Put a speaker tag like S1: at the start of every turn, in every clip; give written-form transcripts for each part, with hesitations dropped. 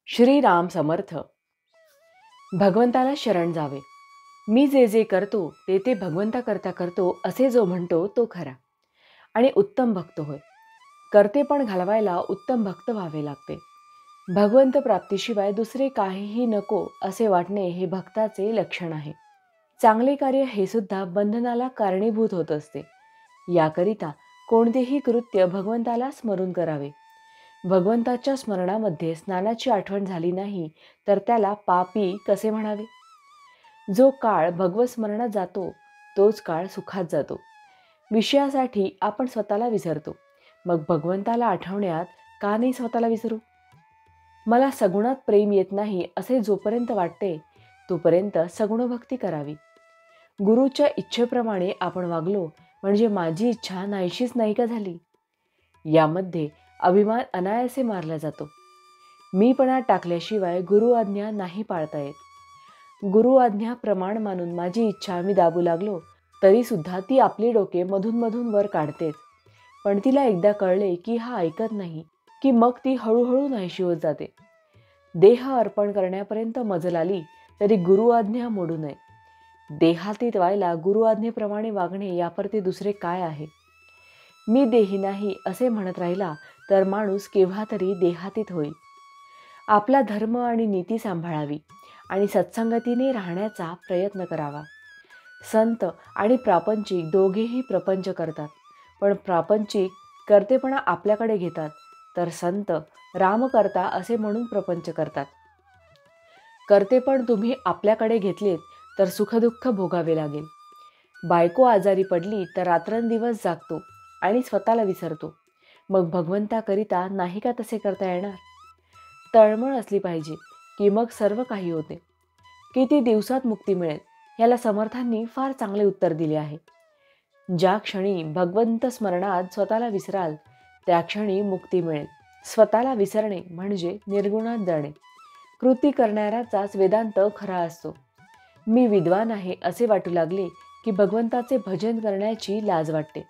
S1: श्रीराम समर्थ. भगवंताला शरण जावे. मी जे जे करतो ते ते भगवंताकरता करतो असे जो म्हणतो तो खरा आणि उत्तम भक्त होय. कर्तेपण घालवायला उत्तम भक्त व्हावे लागते. भगवंत प्राप्तीशिवाय दुसरे काहीही नको असे वाटणे हे भक्ताचे लक्षण आहे. चांगले कार्य हे सुद्धा बंधनाला कारणीभूत होत असते. याकरिता कोणतेही कृत्य भगवंताला स्मरून करावे. भगवंताच्या स्मरणामध्ये स्नानाची आठवण झाली नाही तर त्याला पापी कसे म्हणावे. जो काळ भगवत स्मरणात जातो तोच काळ सुखात जातो. विषयासाठी आपण स्वतःला विसरतो, मग भगवंताला आठवण्यात का नाही स्वतःला विसरू. मला सगुणात प्रेम येत नाही असे जोपर्यंत वाटते तोपर्यंत सगुण भक्ती करावी. गुरुच्या इच्छेप्रमाणे आपण वागलो म्हणजे माझी इच्छा नाहीशीच नाही का झाली. यामध्ये अभिमान अनायासे मारला जातो. मीपणा टाकल्याशिवाय गुरु आज्ञा नाही पाळता येत. गुरु आज्ञा प्रमाण मानून माझी इच्छा मी दाबू लागलो तरी सुद्धा ती आपली डोके मधून मधून वर काढतेच. पण तिला एकदा कळले की हा ऐकत नाही की मग ती हळूहळू नाहीशी होत जाते. देह अर्पण करण्यापर्यंत मजल आली तरी गुरु आज्ञा मोडू नये. देहातीत व्हायला गुरु आज्ञेप्रमाणे वागणे यापरती दुसरे काय आहे. मी देही नाही असे म्हणत राहिला तर माणूस केव्हा तरी देहातीत होईल. आपला धर्म आणि नीती सांभाळावी आणि सत्संगतीने राहण्याचा प्रयत्न करावा. संत आणि प्रापंचिक दोघेही प्रपंच करतात, पण प्रापंचिक कर्तेपणा आपल्याकडे घेतात तर संत राम करता असे म्हणून प्रपंच करतात. कर्तेपण तुम्ही आपल्याकडे घेतलेत तर सुखदुःख भोगावे लागेल. बायको आजारी पडली तर रात्रंदिवस जागतो आणि स्वतःला विसरतो, मग भगवंताकरिता नाही का तसे करता येणार. तळमळ असली पाहिजे की मग सर्व काही होते. किती दिवसात मुक्ती मिळेल याला समर्थांनी फार चांगले उत्तर दिले आहे. ज्या क्षणी भगवंत स्मरणात स्वतःला विसराल त्या क्षणी मुक्ती मिळेल. स्वतःला विसरणे म्हणजे निर्गुणात जाणे. कृती करणाऱ्याचाच वेदांत खरा असतो. मी विद्वान आहे असे वाटू लागले की भगवंताचे भजन करण्याची लाज वाटते.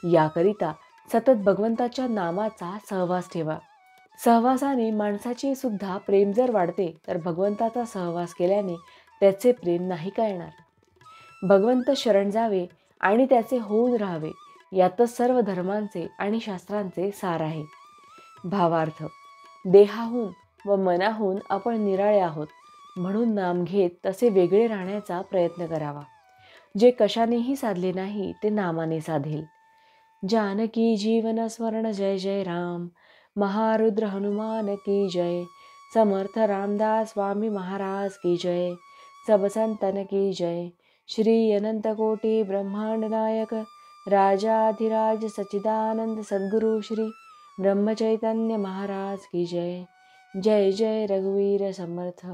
S1: याकरिता सतत भगवंताच्या नामाचा सहवास ठेवा. सहवासाने माणसाची सुद्धा प्रेम जर वाढते तर भगवंताचा सहवास केल्याने त्याचे प्रेम नाही का येणार. भगवंत शरण जावे आणि त्याचे होऊन राहावे यातच सर्व धर्मांचे आणि शास्त्रांचे सार आहे. भावार्थ, देहाहून व मनाहून आपण निराळे आहोत म्हणून नाम घेत तसे वेगळे राहण्याचा प्रयत्न करावा. जे कशानेही साधले नाही ते नामाने साधेल. जानकी जीवन स्मरण जय जय राम. महारुद्र हनुमान की जय. समर्थ रामदास स्वामी महाराज की जय. सब संतन की जय. श्री अनंत कोटि ब्रह्मांड नायक राजाधिराज सच्चिदानंद सद्गुरु श्री ब्रह्मचैतन्य महाराज की जय. जय जय रघुवीर समर्थ.